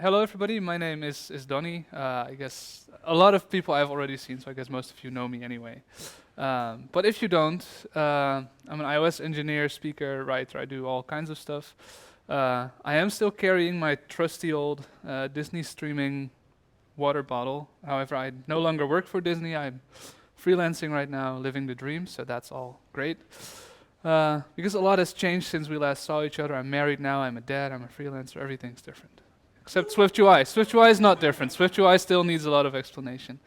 Hello everybody, my name is Donny. I guess a lot of people I've already seen, so I guess most of you know me anyway. But if you don't, I'm an iOS engineer, speaker, writer, I do all kinds of stuff. I am still carrying my trusty old Disney streaming water bottle. However, I no longer work for Disney, I'm freelancing right now, living the dream, so that's all great. Because a lot has changed since we last saw each other. I'm married now, I'm a dad, I'm a freelancer, everything's different. Except SwiftUI. SwiftUI is not different. SwiftUI still needs a lot of explanation.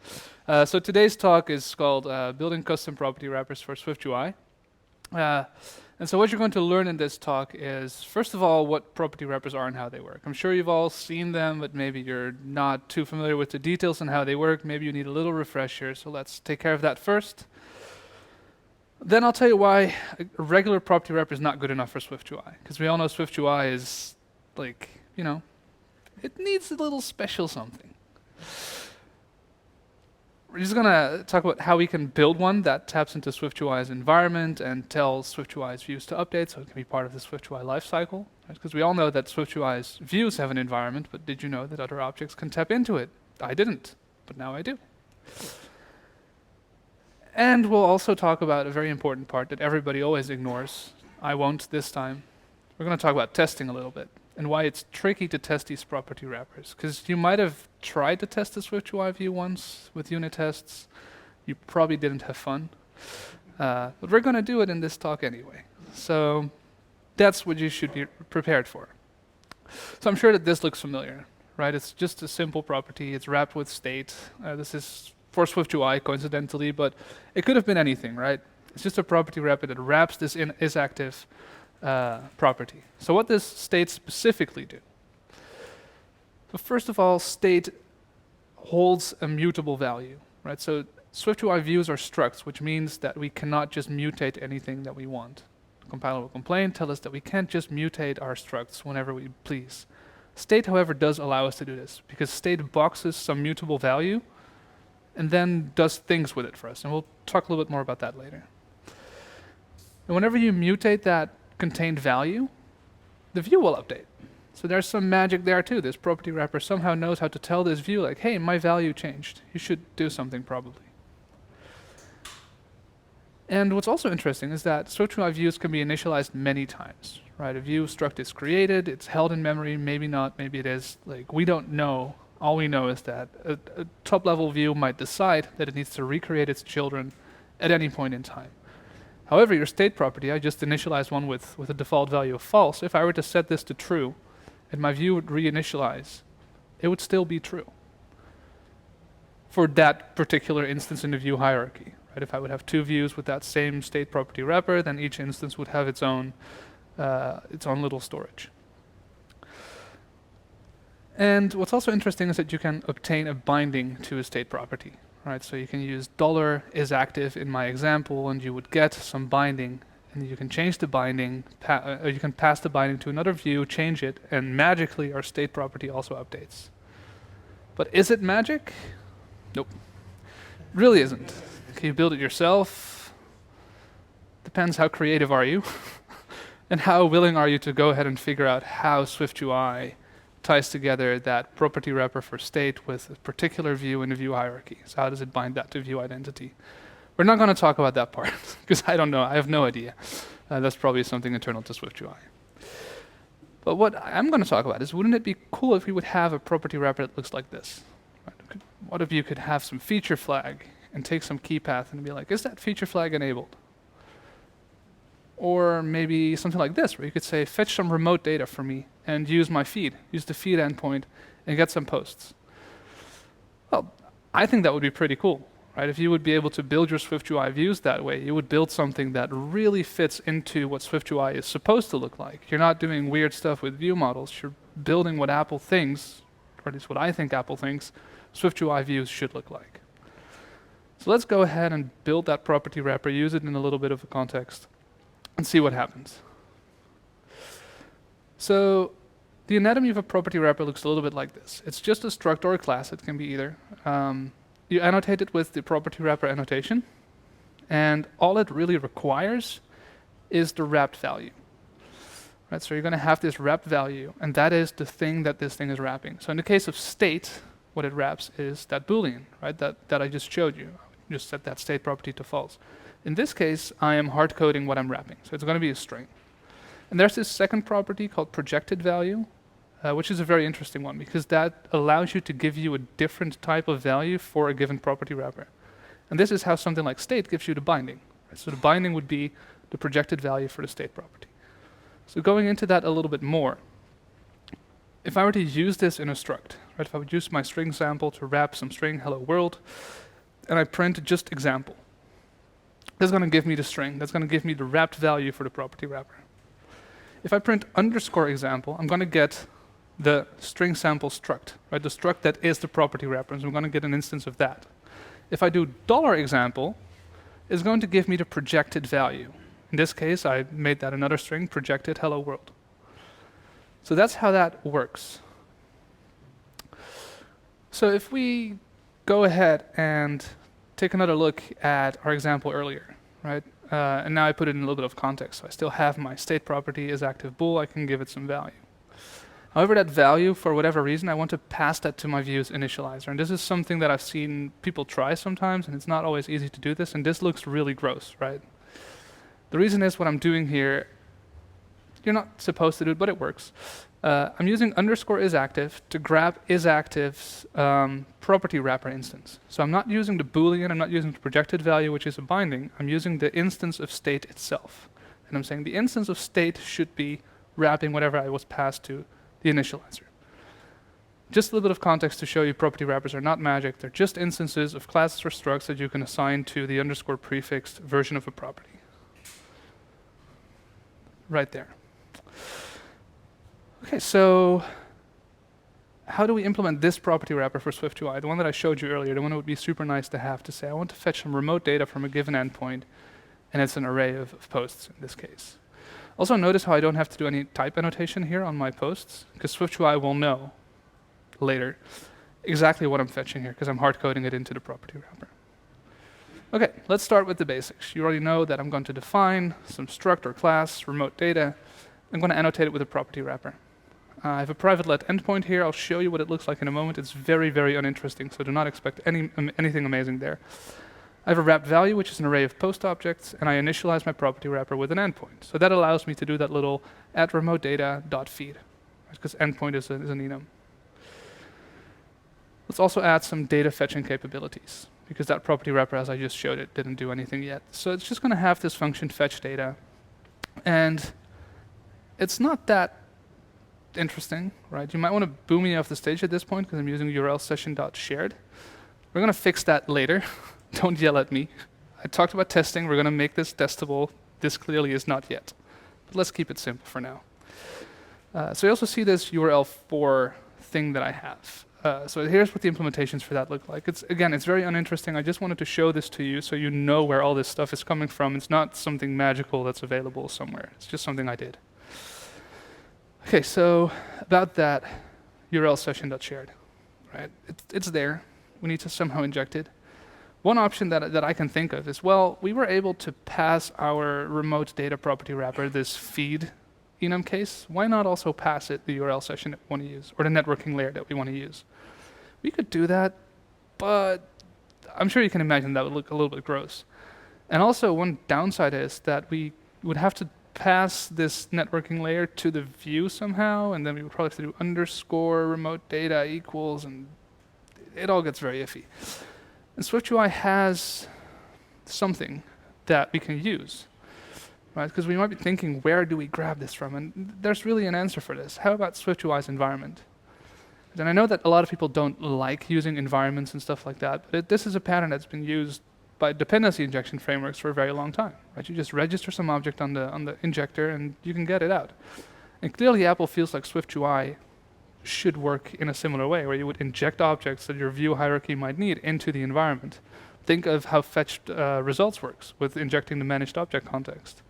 So today's talk is called Building Custom Property Wrappers for SwiftUI. And so what you're going to learn in this talk is, first of all, what property wrappers are and how they work. I'm sure you've all seen them, but maybe you're not too familiar with the details and how they work. Maybe you need a little refresher, so let's take care of that first. Then I'll tell you why a regular property wrapper is not good enough for SwiftUI. Because we all know SwiftUI is like, it needs a little special something. We're just going to talk about how we can build one that taps into SwiftUI's environment and tells SwiftUI's views to update so it can be part of the SwiftUI lifecycle. Because we all know that SwiftUI's views have an environment, but did you know that other objects can tap into it? I didn't, but now I do. And we'll also talk about a very important part that everybody always ignores. I won't this time. We're going to talk about testing a little bit and why it's tricky to test these property wrappers. Because you might have tried to test the SwiftUI view once with unit tests. You probably didn't have fun. But we're going to do it in this talk anyway. So that's what you should be prepared for. So I'm sure that this looks familiar, right? It's just a simple property. It's wrapped with state. This is for SwiftUI, coincidentally, but it could have been anything, right? It's just a property wrapper that wraps this in isActive property. So what does state specifically do? So first of all, state holds a mutable value, right? So SwiftUI views are structs, which means that we cannot just mutate anything that we want. The compiler will complain, tell us that we can't just mutate our structs whenever we please. State, however, does allow us to do this, because state boxes some mutable value and then does things with it for us. And we'll talk a little bit more about that later. And whenever you mutate that contained value, the view will update. So there's some magic there too. This property wrapper somehow knows how to tell this view, like, hey, my value changed. You should do something probably. And what's also interesting is that SwiftUI views can be initialized many times, right? A view struct is created, it's held in memory, maybe not, maybe it is. Like, we don't know. All we know is that a top-level view might decide that it needs to recreate its children at any point in time. However, your state property, I just initialized one with a default value of false. If I were to set this to true, and my view would reinitialize, it would still be true for that particular instance in the view hierarchy. Right? If I would have two views with that same state property wrapper, then each instance would have its own little storage. And what's also interesting is that you can obtain a binding to a state property. Right? So you can use $isActive in my example, and you would get some binding, and you can change the binding, you can pass the binding to another view, change it, and magically our state property also updates. But is it magic? Nope. Really isn't. Can you build it yourself? Depends how creative are you, and how willing are you to go ahead and figure out how SwiftUI ties together that property wrapper for state with a particular view in the view hierarchy. So how does it bind that to view identity? We're not going to talk about that part, because I don't know. I have no idea. That's probably something internal to SwiftUI. But what I'm going to talk about is, wouldn't it be cool if we would have a property wrapper that looks like this? Right? What if you could have some feature flag and take some key path and be like, is that feature flag enabled? Or maybe something like this, where you could say, fetch some remote data for me and use my feed, use the feed endpoint, and get some posts. Well, I think that would be pretty cool, right? If you would be able to build your SwiftUI views that way, you would build something that really fits into what SwiftUI is supposed to look like. You're not doing weird stuff with view models. You're building what Apple thinks, or at least what I think Apple thinks, SwiftUI views should look like. So let's go ahead and build that property wrapper, use it in a little bit of a context, and see what happens. So the anatomy of a property wrapper looks a little bit like this. It's just a struct or a class. It can be either. You annotate it with the property wrapper annotation, and all it really requires is the wrapped value. Right? So you're going to have this wrapped value, and that is the thing that this thing is wrapping. So in the case of state, what it wraps is that Boolean, right? That I just showed you. I just set that state property to false. In this case, I am hard coding what I'm wrapping. So it's going to be a string. And there's this second property called projected value, which is a very interesting one because that allows you to give you a different type of value for a given property wrapper. And this is how something like state gives you the binding. Right? So the binding would be the projected value for the state property. So going into that a little bit more, if I were to use this in a struct, right, if I would use my string sample to wrap some string hello world, and I print just example, that's going to give me the string. That's going to give me the wrapped value for the property wrapper. If I print underscore example, I'm going to get the string sample struct, right, the struct that is the property wrapper, and so I'm going to get an instance of that. If I do $example, it's going to give me the projected value. In this case, I made that another string, projected hello world. So that's how that works. So if we go ahead and take another look at our example earlier, right? And now I put it in a little bit of context. So I still have my state property is active bool. I can give it some value. However, that value, for whatever reason, I want to pass that to my view's initializer. And this is something that I've seen people try sometimes, and it's not always easy to do this. And this looks really gross, right? The reason is what I'm doing here, you're not supposed to do it, but it works. I'm using underscore isActive to grab isActive's property wrapper instance. So I'm not using the Boolean, I'm not using the projected value, which is a binding. I'm using the instance of state itself. And I'm saying the instance of state should be wrapping whatever I was passed to the initializer. Just a little bit of context to show you property wrappers are not magic. They're just instances of classes or structs that you can assign to the underscore prefixed version of a property. Right there. Okay, so how do we implement this property wrapper for SwiftUI? The one that I showed you earlier, the one that would be super nice to have to say, I want to fetch some remote data from a given endpoint, and it's an array of posts in this case. Also notice how I don't have to do any type annotation here on my posts, because SwiftUI will know later exactly what I'm fetching here, because I'm hard coding it into the property wrapper. Okay, let's start with the basics. You already know that I'm going to define some struct or class, remote data. I'm going to annotate it with a property wrapper. I have a private let endpoint here. I'll show you what it looks like in a moment. It's very, very uninteresting, so do not expect anything amazing there. I have a wrapped value, which is an array of post objects, and I initialize my property wrapper with an endpoint. So that allows me to do that little @remote_data.feed, because endpoint is an enum. Let's also add some data fetching capabilities, because that property wrapper, as I just showed it, didn't do anything yet. So it's just going to have this function fetch data. And it's not that interesting, right? You might want to boo me off the stage at this point, because I'm using URL session.shared. We're going to fix that later. Don't yell at me. I talked about testing. We're going to make this testable. This clearly is not yet. But let's keep it simple for now. So you also see this URL for thing that I have. So here's what the implementations for that look like. Again, it's very uninteresting. I just wanted to show this to you so you know where all this stuff is coming from. It's not something magical that's available somewhere. It's just something I did. Okay, so about that URL session.shared, right? It's there. We need to somehow inject it. One option that I can think of is, well, we were able to pass our remote data property wrapper this feed enum case. Why not also pass it the URL session that we want to use, or the networking layer that we want to use? We could do that, but I'm sure you can imagine that would look a little bit gross. And also, one downside is that we would have to pass this networking layer to the view somehow, and then we would probably have to do underscore remote data equals, and it all gets very iffy. And SwiftUI has something that we can use, right? Because we might be thinking, where do we grab this from? And there's really an answer for this. How about SwiftUI's environment? And I know that a lot of people don't like using environments and stuff like that, but this is a pattern that's been used by dependency injection frameworks for a very long time, right? You just register some object on the injector and you can get it out. And clearly Apple feels like SwiftUI should work in a similar way, where you would inject objects that your view hierarchy might need into the environment. Think of how fetched results works with injecting the managed object context.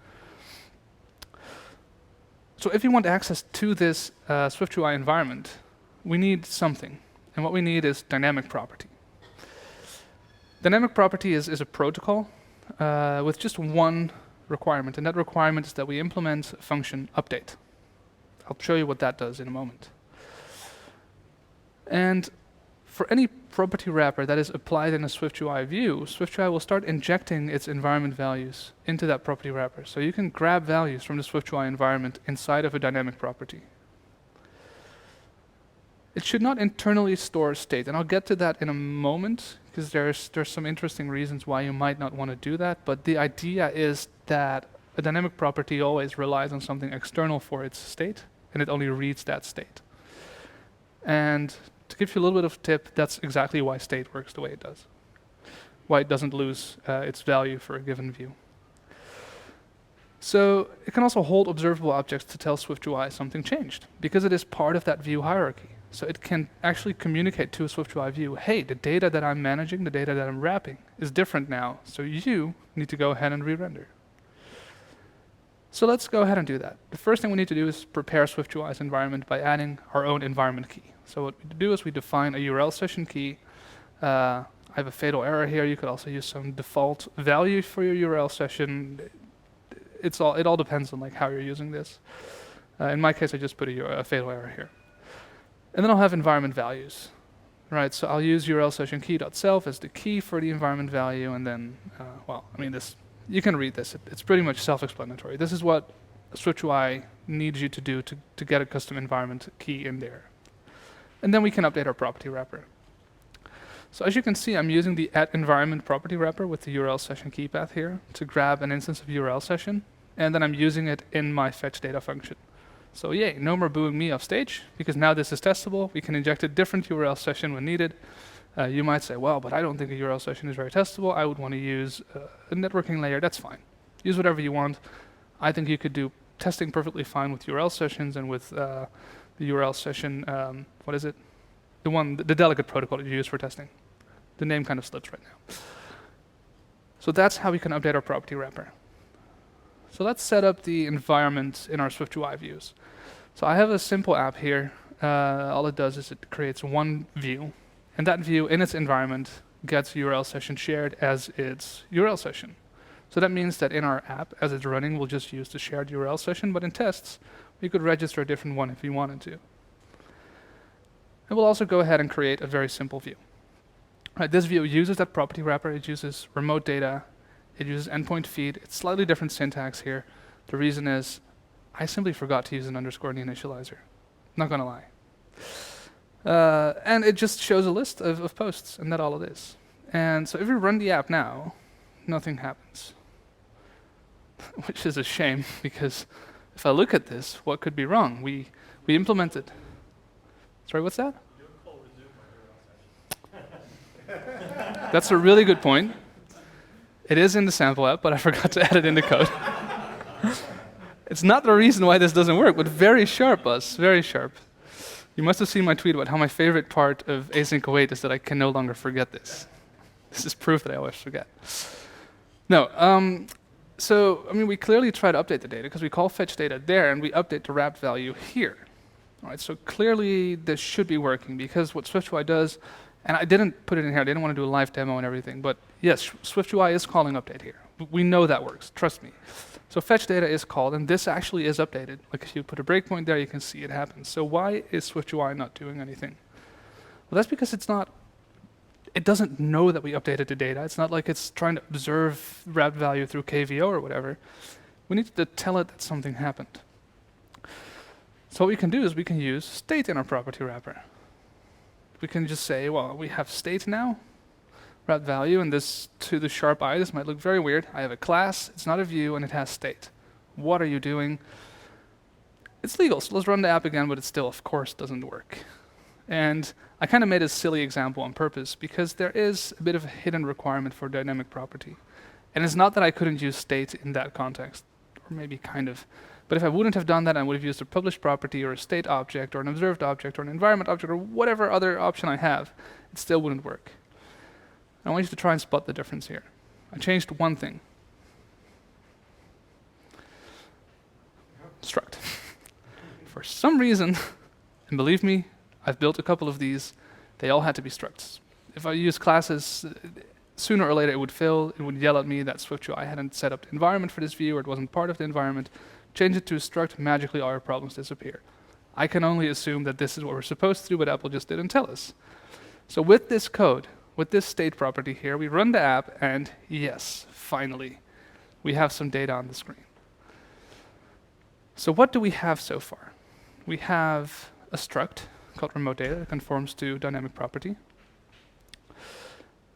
So if you want access to this SwiftUI environment, we need something. And what we need is DynamicProperty. DynamicProperty is a protocol with just one requirement, and that requirement is that we implement a function update. I'll show you what that does in a moment. And for any property wrapper that is applied in a SwiftUI view, SwiftUI will start injecting its environment values into that property wrapper. So you can grab values from the SwiftUI environment inside of a dynamic property. It should not internally store state, and I'll get to that in a moment, because there's some interesting reasons why you might not want to do that, but the idea is that a dynamic property always relies on something external for its state, and it only reads that state. And to give you a little bit of tip, that's exactly why state works the way it does. Why it doesn't lose its value for a given view. So it can also hold observable objects to tell SwiftUI something changed, because it is part of that view hierarchy. So it can actually communicate to a SwiftUI view, hey, the data that I'm managing, the data that I'm wrapping, is different now, so you need to go ahead and re-render. So let's go ahead and do that. The first thing we need to do is prepare SwiftUI's environment by adding our own environment key. So what we do is we define a URL session key. I have a fatal error here. You could also use some default value for your URL session. It all depends on like how you're using this. In my case, I just put a fatal error here. And then I'll have environment values. Right, so I'll use URL session key.self as the key for the environment value, and then, you can read this. It's pretty much self-explanatory. This is what SwiftUI needs you to do to get a custom environment key in there. And then we can update our property wrapper. So as you can see, I'm using the @environment_property wrapper with the URL session key path here to grab an instance of URL session, and then I'm using it in my fetch data function. So yay, no more booing me off stage, because now this is testable. We can inject a different URL session when needed. You might say, well, but I don't think a URL session is very testable. I would want to use a networking layer. That's fine. Use whatever you want. I think you could do testing perfectly fine with URL sessions and with the URL session, what is it? The delegate protocol that you use for testing. The name kind of slips right now. So that's how we can update our property wrapper. So let's set up the environment in our SwiftUI views. So I have a simple app here. All it does is it creates one view, and that view in its environment gets URL session shared as its URL session. So that means that in our app, as it's running, we'll just use the shared URL session, but in tests, we could register a different one if we wanted to. And we'll also go ahead and create a very simple view. Right, this view uses that property wrapper. It uses remote data. It uses endpoint feed. It's slightly different syntax here. The reason is I simply forgot to use an underscore in the initializer. Not going to lie. And it just shows a list of posts, and that's all it is. And so if we run the app now, nothing happens. Which is a shame, because if I look at this, what could be wrong? We implemented. Sorry, what's that? That's a really good point. It is in the sample app, but I forgot to add it in the code. It's not the reason why this doesn't work, but very sharp, Buzz, very sharp. You must have seen my tweet about how my favorite part of async await is that I can no longer forget this. This is proof that I always forget. No, we clearly try to update the data because we call fetch data there and we update the wrapped value here. All right, so clearly this should be working because what SwiftUI does, and I didn't put it in here, I didn't want to do a live demo and everything, but yes, SwiftUI is calling update here. We know that works, trust me. So fetch data is called, and this actually is updated. Like if you put a breakpoint there, you can see it happens. So why is SwiftUI not doing anything? Well, that's because it doesn't know that we updated the data. It's not like it's trying to observe wrapped value through KVO or whatever. We need to tell it that something happened. So what we can do is we can use state in our property wrapper. We can just say, well, we have state now, wrapped value, and this, to the sharp eye, this might look very weird. I have a class, it's not a view, and it has state. What are you doing? It's legal, so let's run the app again, but it still, of course, doesn't work. And I kind of made a silly example on purpose because there is a bit of a hidden requirement for dynamic property. And it's not that I couldn't use state in that context, or maybe kind of. But if I wouldn't have done that, I would have used a published property or a state object or an observed object or an environment object or whatever other option I have, it still wouldn't work. I want you to try and spot the difference here. I changed one thing. Struct. For some reason, and believe me, I've built a couple of these, they all had to be structs. If I use classes, sooner or later it would fail, it would yell at me that SwiftUI hadn't set up the environment for this view or it wasn't part of the environment. Change it to a struct, magically all your problems disappear. I can only assume that this is what we're supposed to do, but Apple just didn't tell us. So with this code, with this state property here, we run the app, and yes, finally, we have some data on the screen. So what do we have so far? We have a struct called remote data that conforms to dynamic property.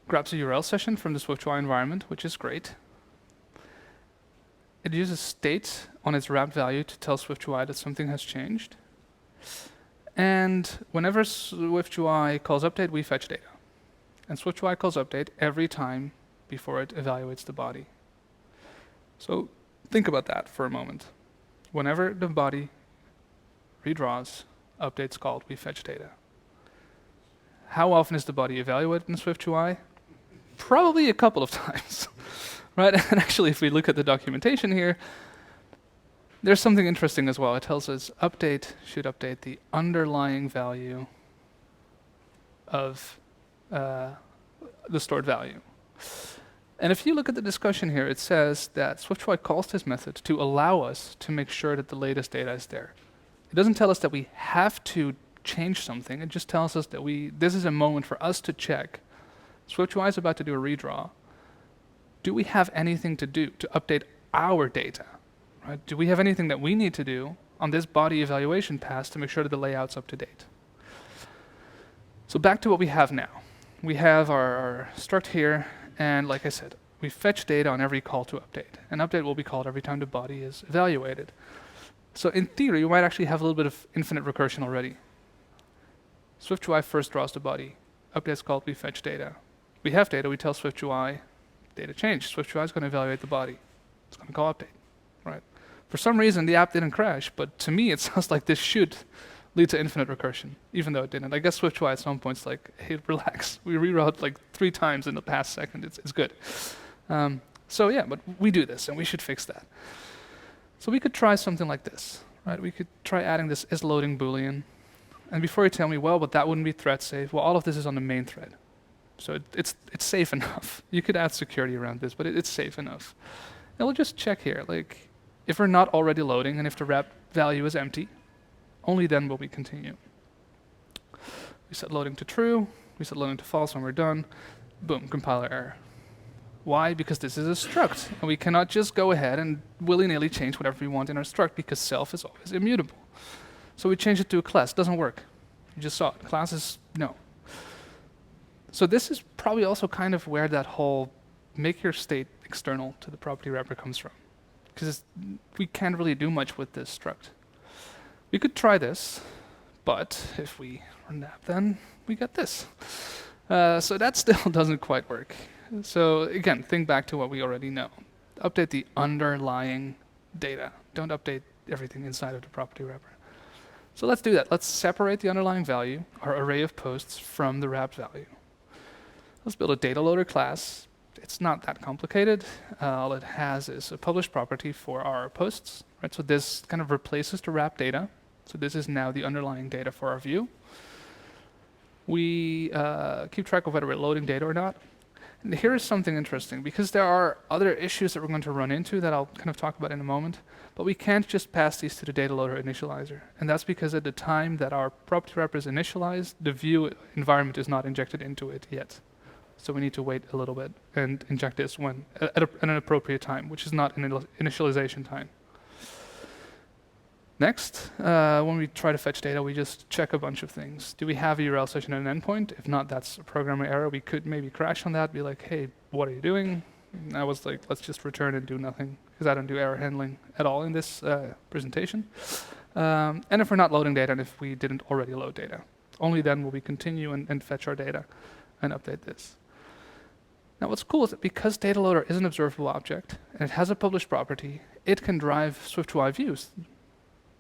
Grabs a URL session from the SwiftUI environment, which is great. It uses state on its wrapped value to tell SwiftUI that something has changed. And whenever SwiftUI calls update, we fetch data. And SwiftUI calls update every time before it evaluates the body. So think about that for a moment. Whenever the body redraws, update's called, we fetch data. How often is the body evaluated in SwiftUI? Probably a couple of times, right? And actually, if we look at the documentation here, there's something interesting as well. It tells us update should update the underlying value of the stored value. And if you look at the discussion here, it says that SwiftUI calls this method to allow us to make sure that the latest data is there. It doesn't tell us that we have to change something. It just tells us that this is a moment for us to check. SwiftUI is about to do a redraw. Do we have anything to do to update our data? Right? Do we have anything that we need to do on this body evaluation pass to make sure that the layout's up to date? So back to what we have now. We have our struct here, and like I said, we fetch data on every call to update. An update will be called every time the body is evaluated. So in theory, you might actually have a little bit of infinite recursion already. SwiftUI first draws the body. Update's called, we fetch data. We have data, we tell SwiftUI, data changed. SwiftUI is going to evaluate the body. It's going to call update, right? For some reason, the app didn't crash, but to me, it sounds like this should lead to infinite recursion, even though it didn't. I guess SwiftUI at some point's like, hey, relax. We reroute like 3 times in the past second. It's good. So yeah, but we do this, and we should fix that. So we could try something like this, right? We could try adding this isLoading Boolean. And before you tell me, well, but that wouldn't be thread safe, well, all of this is on the main thread. So it's safe enough. You could add security around this, but it's safe enough. And we'll just check here, like, if we're not already loading and if the wrap value is empty, only then will we continue. We set loading to true, we set loading to false when we're done, boom, compiler error. Why? Because this is a struct, and we cannot just go ahead and willy-nilly change whatever we want in our struct because self is always immutable. So we change it to a class. Doesn't work. You just saw it. Class is no. So this is probably also kind of where that whole make your state external to the property wrapper comes from, because we can't really do much with this struct. We could try this, but if we run that, then we get this. So that still doesn't quite work. So again, think back to what we already know. Update the underlying data. Don't update everything inside of the property wrapper. So let's do that. Let's separate the underlying value, our array of posts, from the wrapped value. Let's build a DataLoader class. It's not that complicated. All it has is a published property for our posts. Right? So this kind of replaces the wrapped data. So this is now the underlying data for our view. We keep track of whether we're loading data or not. And here is something interesting, because there are other issues that we're going to run into that I'll kind of talk about in a moment, but we can't just pass these to the DataLoader initializer. And that's because at the time that our property wrapper is initialized, the view environment is not injected into it yet. So we need to wait a little bit and inject this when at an appropriate time, which is not an initialization time. Next, when we try to fetch data, we just check a bunch of things. Do we have a URL session and an endpoint? If not, that's a programmer error. We could maybe crash on that, be like, hey, what are you doing? And I was like, let's just return and do nothing, because I don't do error handling at all in this presentation. And if we're not loading data, and if we didn't already load data, only then will we continue and fetch our data and update this. Now what's cool is that because DataLoader is an observable object, and it has a published property, it can drive SwiftUI views.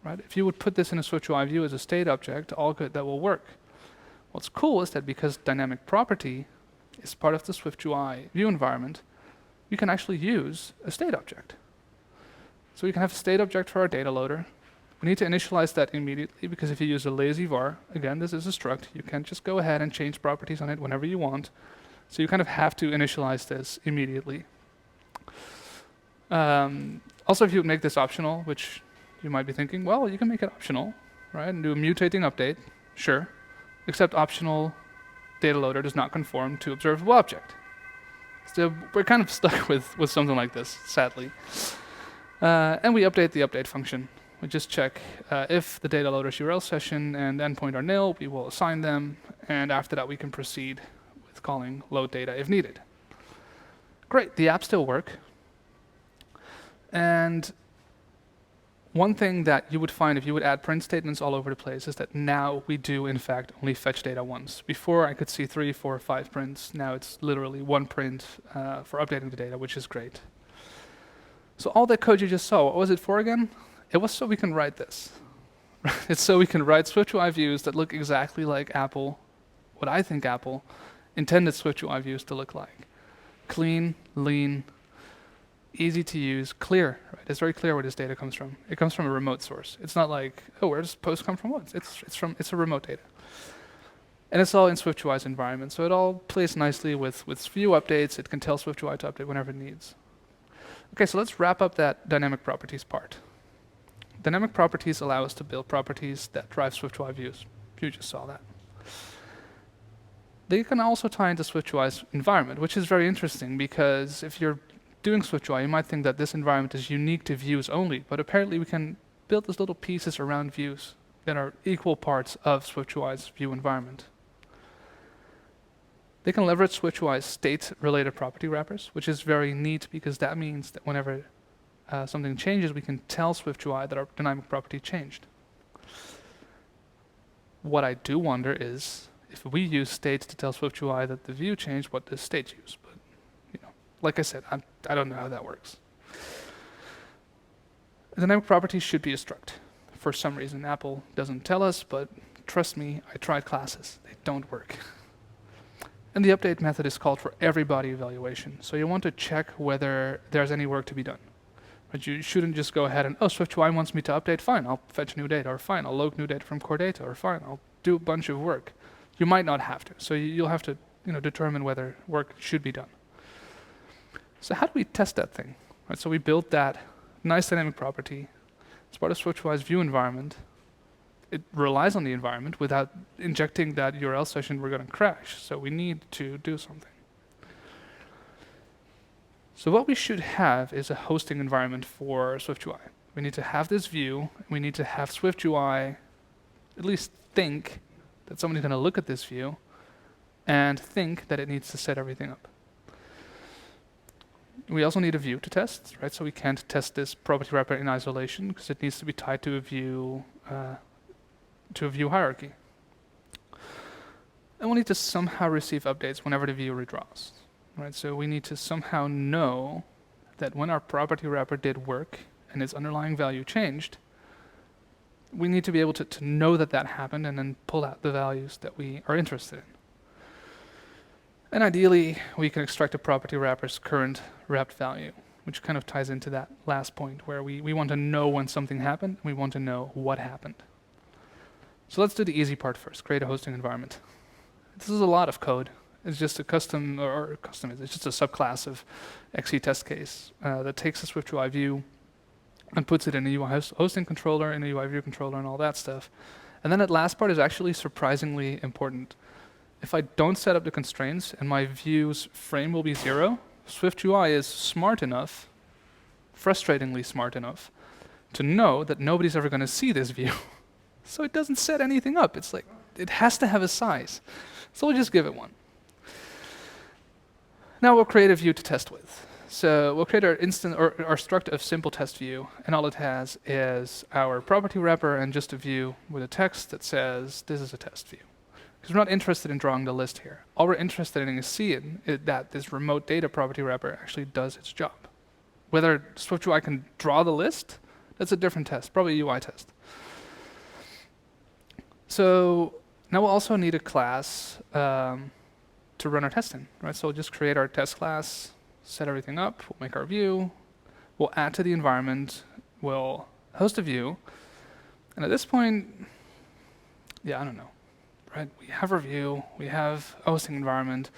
Right? If you would put this in a SwiftUI view as a state object, all good, that will work. What's cool is that because DynamicProperty is part of the SwiftUI view environment, you can actually use a state object. So we can have a state object for our DataLoader. We need to initialize that immediately, because if you use a lazy var, again, this is a struct, you can't just go ahead and change properties on it whenever you want. So you kind of have to initialize this immediately. Also, if you make this optional, which you might be thinking, well, you can make it optional. right, and do a mutating update, sure, except optional DataLoader does not conform to observable object. So we're kind of stuck with something like this, sadly. And we update the update function. We just check if the DataLoader's URL session and endpoint are nil, we will assign them, and after that we can proceed with calling load data if needed. Great, the apps still work. And one thing that you would find if you would add print statements all over the place is that now we do, in fact, only fetch data once. Before, I could see 3, 4, 5 prints. Now it's literally one print for updating the data, which is great. So all that code you just saw, what was it for again? It was so we can write this. It's so we can write SwiftUI views that look exactly like Apple, what I think Apple intended SwiftUI views to look like. Clean, lean, easy to use, clear. Right? It's very clear where this data comes from. It comes from a remote source. It's not like, oh, where does post come from? What? It's a remote data. And it's all in SwiftUI's environment. So it all plays nicely with view updates. It can tell SwiftUI to update whenever it needs. Okay, so let's wrap up that dynamic properties part. Dynamic properties allow us to build properties that drive SwiftUI views. You just saw that. They can also tie into SwiftUI's environment, which is very interesting because if you're doing SwiftUI, you might think that this environment is unique to views only, but apparently we can build these little pieces around views that are equal parts of SwiftUI's view environment. They can leverage SwiftUI's state-related property wrappers, which is very neat because that means that whenever something changes, we can tell SwiftUI that our dynamic property changed. What I do wonder is, if we use state to tell SwiftUI that the view changed, what does state use? But, like I said, I don't know how that works. A dynamic property should be a struct. For some reason, Apple doesn't tell us, but trust me, I tried classes. They don't work. And the update method is called for every body evaluation. So you want to check whether there's any work to be done. But you shouldn't just go ahead and, oh, SwiftUI wants me to update, fine, I'll fetch new data, or fine, I'll load new data from core data, or fine, I'll do a bunch of work. You might not have to. So you'll have to determine whether work should be done. So how do we test that thing? Right, so we built that nice dynamic property. It's part of SwiftUI's view environment. It relies on the environment. Without injecting that URL session, we're going to crash. So we need to do something. So what we should have is a hosting environment for SwiftUI. We need to have this view. We need to have SwiftUI at least think that somebody's going to look at this view and think that it needs to set everything up. We also need a view to test, right? So we can't test this property wrapper in isolation because it needs to be tied to a view hierarchy. And we'll need to somehow receive updates whenever the view redraws, right? So we need to somehow know that when our property wrapper did work and its underlying value changed, we need to be able to know that that happened and then pull out the values that we are interested in. And ideally, we can extract a property wrapper's current wrapped value, which kind of ties into that last point where we want to know when something happened, and we want to know what happened. So let's do the easy part first, create a hosting environment. This is a lot of code. It's just a it's just a subclass of XE test case that takes a SwiftUI view and puts it in a UI hosting controller, in a UI view controller, and all that stuff. And then that last part is actually surprisingly important. If I don't set up the constraints and my view's frame will be 0, SwiftUI is smart enough, frustratingly smart enough, to know that nobody's ever going to see this view. So it doesn't set anything up. It's like, it has to have a size. So we'll just give it one. Now we'll create a view to test with. So we'll create our instance or our struct of simple test view, and all it has is our property wrapper and just a view with a text that says this is a test view. Because we're not interested in drawing the list here. All we're interested in is seeing that this remote data property wrapper actually does its job. Whether SwiftUI can draw the list, that's a different test, probably a UI test. So now we'll also need a class to run our testing, right? So we'll just create our test class, set everything up, we'll make our view, we'll add to the environment, we'll host a view, and at this point, yeah, I don't know. Right? We have our view, we have a hosting environment,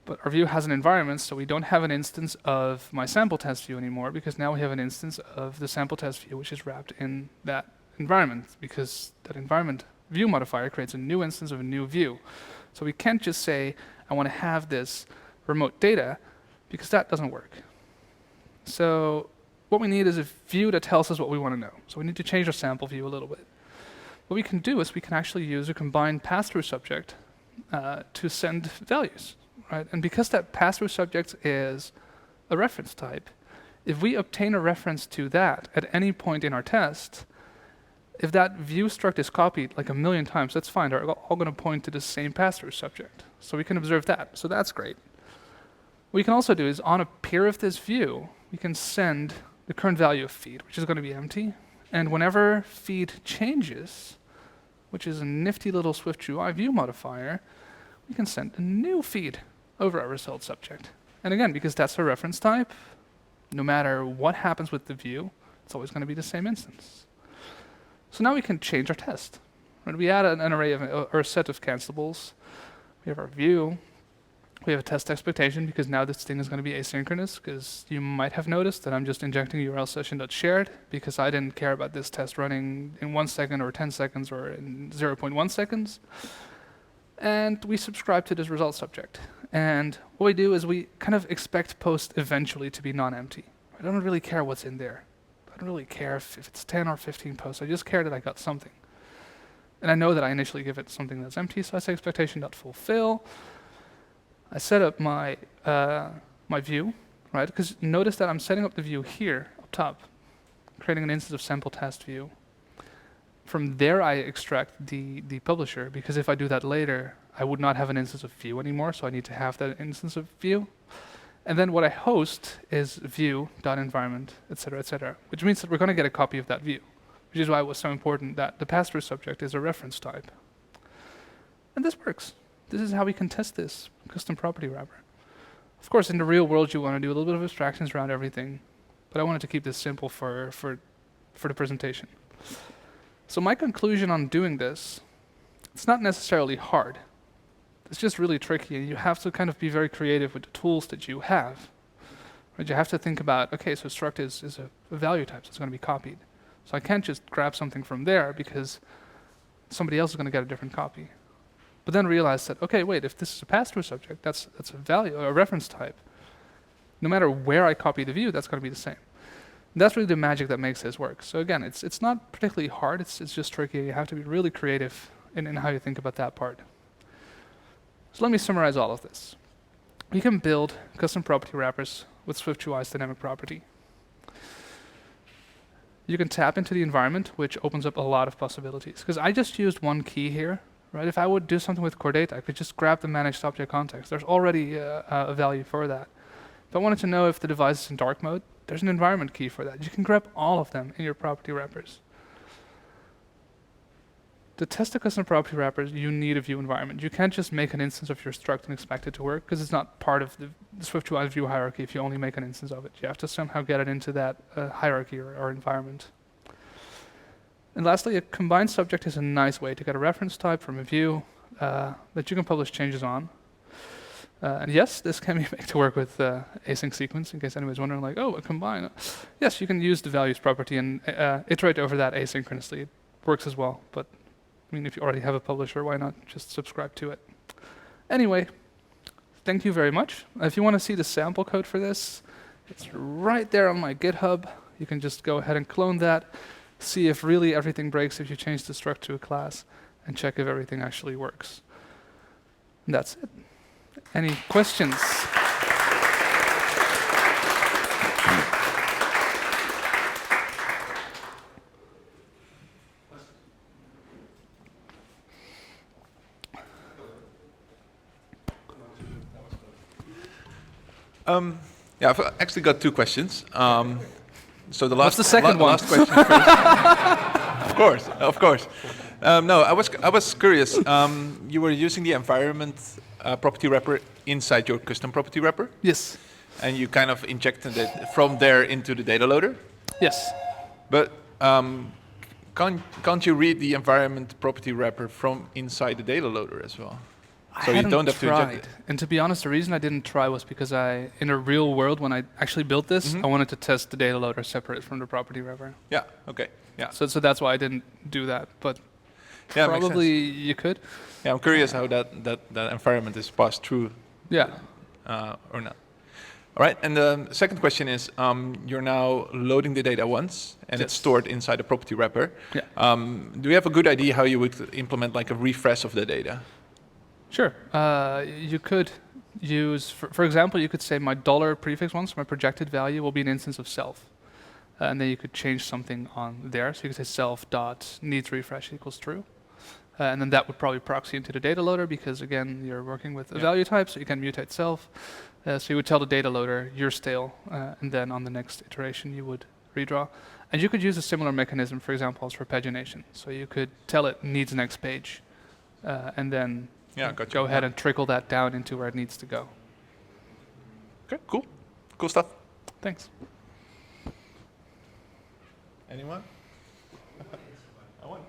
but our view has an environment, so we don't have an instance of my sample test view anymore because now we have an instance of the sample test view, which is wrapped in that environment, because that environment view modifier creates a new instance of a new view. So we can't just say, I want to have this remote data, because that doesn't work. So what we need is a view that tells us what we want to know. So we need to change our sample view a little bit. What we can do is we can actually use a combined pass-through subject to send values, right? And because that pass-through subject is a reference type, if we obtain a reference to that at any point in our test, if that view struct is copied like 1,000,000 times, that's fine. They're all going to point to the same pass-through subject. So we can observe that. So that's great. What we can also do is on a peer of this view, we can send the current value of feed, which is going to be empty. And whenever feed changes, which is a nifty little SwiftUI view modifier, we can send a new feed over our result subject. And again, because that's a reference type, no matter what happens with the view, it's always going to be the same instance. So now we can change our test. Right? We add an array of, or a set of cancellables. We have our view. We have a test expectation, because now this thing is going to be asynchronous, because you might have noticed that I'm just injecting URL session.shared, because I didn't care about this test running in 1 second or 10 seconds or in 0.1 seconds. And we subscribe to this result subject. And what we do is we kind of expect post eventually to be non-empty. I don't really care what's in there. I don't really care if it's 10 or 15 posts. I just care that I got something. And I know that I initially give it something that's empty, so I say expectation.fulfill. I set up my my view, right? Because notice that I'm setting up the view here up top, creating an instance of sample test view. From there, I extract the publisher, because if I do that later, I would not have an instance of view anymore, so I need to have that instance of view. And then what I host is view.environment, etc., which means that we're going to get a copy of that view, which is why it was so important that the pass-through subject is a reference type. And this works. This is how we can test this custom property wrapper. Of course, in the real world, you want to do a little bit of abstractions around everything, but I wanted to keep this simple for the presentation. So my conclusion on doing this, it's not necessarily hard. It's just really tricky, and you have to kind of be very creative with the tools that you have. Right? You have to think about, okay, so struct is a value type, so it's going to be copied. So I can't just grab something from there, because somebody else is going to get a different copy. But then realize that, okay, wait, if this is a pass-through subject, that's a value, a reference type. No matter where I copy the view, that's going to be the same. And that's really the magic that makes this work. So again, it's not particularly hard, it's just tricky. You have to be really creative in how you think about that part. So let me summarize all of this. We can build custom property wrappers with SwiftUI's dynamic property. You can tap into the environment, which opens up a lot of possibilities. Because I just used one key here. Right? If I would do something with core data, I could just grab the managed object context. There's already a value for that. If I wanted to know if the device is in dark mode, there's an environment key for that. You can grab all of them in your property wrappers. To test the custom property wrappers, you need a view environment. You can't just make an instance of your struct and expect it to work, because it's not part of the SwiftUI view hierarchy if you only make an instance of it. You have to somehow get it into that hierarchy or environment. And lastly, a combined subject is a nice way to get a reference type from a view that you can publish changes on. And yes, this can be made to work with async sequence, in case anybody's wondering, like, oh, a combine. Yes, you can use the values property and iterate over that asynchronously. It works as well, but I mean, if you already have a publisher, why not just subscribe to it? Anyway, thank you very much. If you want to see the sample code for this, it's right there on my GitHub. You can just go ahead and clone that. See if really everything breaks if you change the struct to a class, and check if everything actually works. And that's it. Any questions? Yeah, I've actually got two questions. So the What's the second one? Last question first. Of course. No, I was curious. You were using the environment property wrapper inside your custom property wrapper? Yes. And you kind of injected it from there into the DataLoader? Yes. But can't you read the environment property wrapper from inside the DataLoader as well? So you don't have to inject it. And to be honest, the reason I didn't try was because in a real world, when I actually built this, I wanted to test the data loader separate from the property wrapper. Yeah. Okay. Yeah. So that's why I didn't do that. But Yeah, probably you could. Yeah, I'm curious how that environment is passed through. Yeah. Or not. All right. And the second question is, you're now loading the data once, and it's stored inside a property wrapper. Yeah. Do you have a good idea how you would implement like a refresh of the data? Sure. You could use, for example, you could say my dollar prefix once, my projected value will be an instance of self. And then you could change something on there. So you could say self dot needs refresh equals true. And then that would probably proxy into the data loader because, again, you're working with a value type, so you can mutate self. So you would tell the data loader you're stale, and then on the next iteration you would redraw. And you could use a similar mechanism, for example, as for pagination. So you could tell it needs next page, and then go ahead and trickle that down into where it needs to go. Okay, cool. Cool stuff. Thanks. Anyone? I want.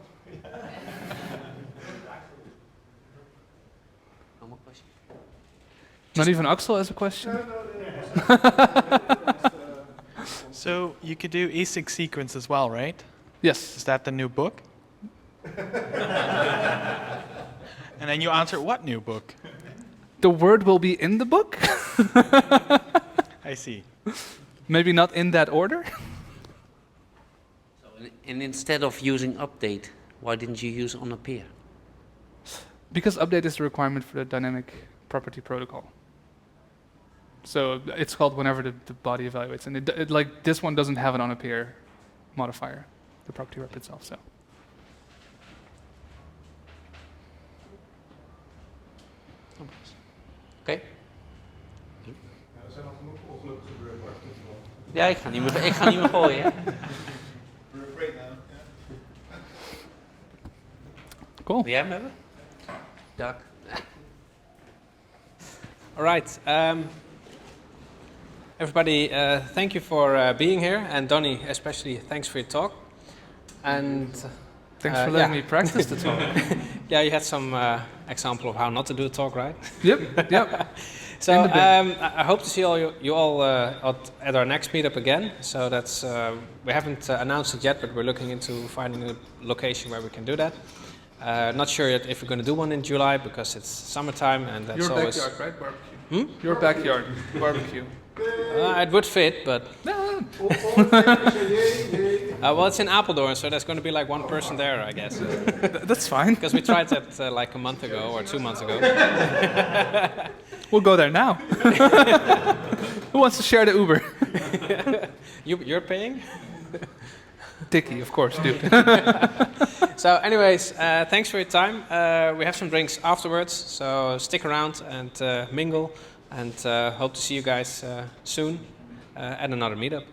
No more question. Not even Axel has a question? So you could do async sequence as well, right? Yes. Is that the new book? And then you answer, what new book? The word will be in the book? I see. Maybe not in that order? And instead of using update, why didn't you use on appear? Because update is the requirement for the dynamic property protocol. So it's called whenever the body evaluates. And it like this one doesn't have an on appear modifier, the property rep itself. So. Oké. Ja, ik ga niet meer gooien. Hè? Cool. Wil jij hem hebben? Doug. All right. Everybody, thank you for being here, and Donny, especially, thanks for your talk. And thanks for letting me practice the talk. Yeah, you had some example of how not to do a talk, right? Yep. So I hope to see you all at our next meetup again. So that's we haven't announced it yet, but we're looking into finding a location where we can do that. Not sure yet if we're going to do one in July because it's summertime and that's Your always... backyard, right? Barbecue. Your backyard, barbecue. It would fit, but... well, it's in Apeldoorn, so there's going to be like one person there, I guess. That's fine. Because we tried that like a month ago or 2 months ago. We'll go there now. Who wants to share the Uber? You're paying? Dickie, of course, dude. So anyways, thanks for your time. We have some drinks afterwards, so stick around and mingle. And hope to see you guys soon at another meetup.